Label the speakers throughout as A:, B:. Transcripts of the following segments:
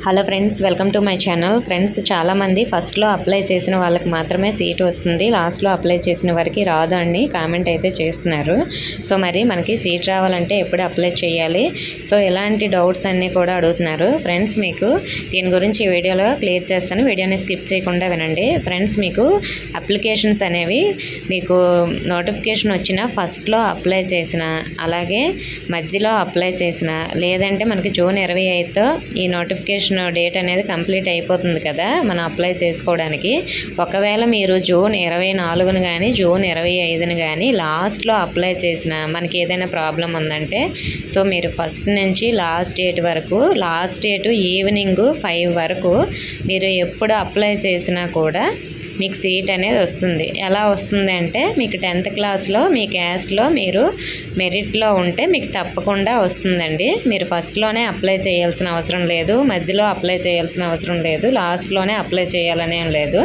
A: Hello friends, welcome to my channel. Friends, చాలామంది ఫస్ట్లో apply చేసిన వాళ్ళకి మాత్రమే సీట్ వస్తుంది, లాస్ట్లో అప్లై చేసిన వారికి రాదు అని కామెంట్ అయితే చేస్తున్నారు. సో మరి మనకి సీట్ రావాలంటే ఎప్పుడు అప్లై చేయాలి, సో ఇలాంటి డౌట్స్ అన్నీ కూడా అడుగుతున్నారు. ఫ్రెండ్స్, మీకు దీని గురించి ఈ వీడియోలో క్లియర్ చేస్తాను, వీడియోని స్కిప్ చేయకుండా వినండి. ఫ్రెండ్స్, మీకు అప్లికేషన్స్ అనేవి మీకు నోటిఫికేషన్ వచ్చిన ఫస్ట్లో అప్లై చేసిన, అలాగే మధ్యలో అప్లై చేసిన, లేదంటే మనకి జూన్ 28 ఈ నోటిఫికేషన్ డేట్ అనేది కంప్లీట్ అయిపోతుంది కదా మనం అప్లై చేసుకోవడానికి. ఒకవేళ మీరు జూన్ 24ను కానీ జూన్ 25ను కానీ లాస్ట్లో అప్లై చేసిన మనకి ఏదైనా ప్రాబ్లం ఉందంటే, సో మీరు ఫస్ట్ నుంచి లాస్ట్ డేట్ వరకు, లాస్ట్ డేట్ ఈవినింగ్ 5 వరకు మీరు ఎప్పుడు అప్లై చేసినా కూడా మీకు సీట్ అనేది వస్తుంది. ఎలా వస్తుంది అంటే, మీకు 10th క్లాస్లో మీ క్యాస్ట్లో మీరు మెరిట్లో ఉంటే మీకు తప్పకుండా వస్తుందండి. మీరు ఫస్ట్లోనే అప్లై చేయాల్సిన అవసరం లేదు, మధ్యలో అప్లై చేయాల్సిన అవసరం లేదు, లాస్ట్లోనే అప్లై చేయాలనేం లేదు.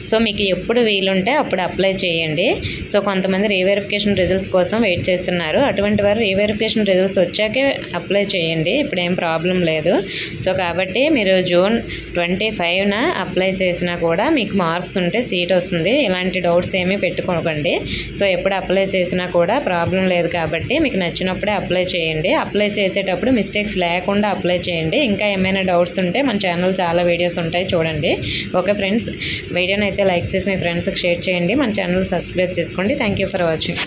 A: సో మీకు ఎప్పుడు వీలుంటే అప్పుడు అప్లై చేయండి. సో కొంతమంది రీవెరిఫికేషన్ రిజల్ట్స్ కోసం వెయిట్ చేస్తున్నారు, అటువంటి వారు రీవెరిఫికేషన్ రిజల్ట్స్ వచ్చాకే అప్లై చేయండి, ఇప్పుడు ఏం ప్రాబ్లం లేదు. సో కాబట్టి మీరు జూన్ 25న అప్లై చేసినా కూడా మీకు మార్క్స్ ఉంటే సీట్ వస్తుంది. ఇలాంటి డౌట్స్ ఏమీ పెట్టుకోకండి. సో ఎప్పుడు అప్లై చేసినా కూడా ప్రాబ్లం లేదు కాబట్టి మీకు నచ్చినప్పుడే అప్లై చేయండి. అప్లై చేసేటప్పుడు మిస్టేక్స్ లేకుండా అప్లై చేయండి. ఇంకా ఏమైనా డౌట్స్ ఉంటే మన ఛానల్ చాలా వీడియోస్ ఉంటాయి, చూడండి. ఓకే ఫ్రెండ్స్, వీడియోని అయితే లైక్ చేసి మీ ఫ్రెండ్స్కి షేర్ చేయండి, మన ఛానల్ సబ్స్క్రైబ్ చేసుకోండి. Thank you for watching.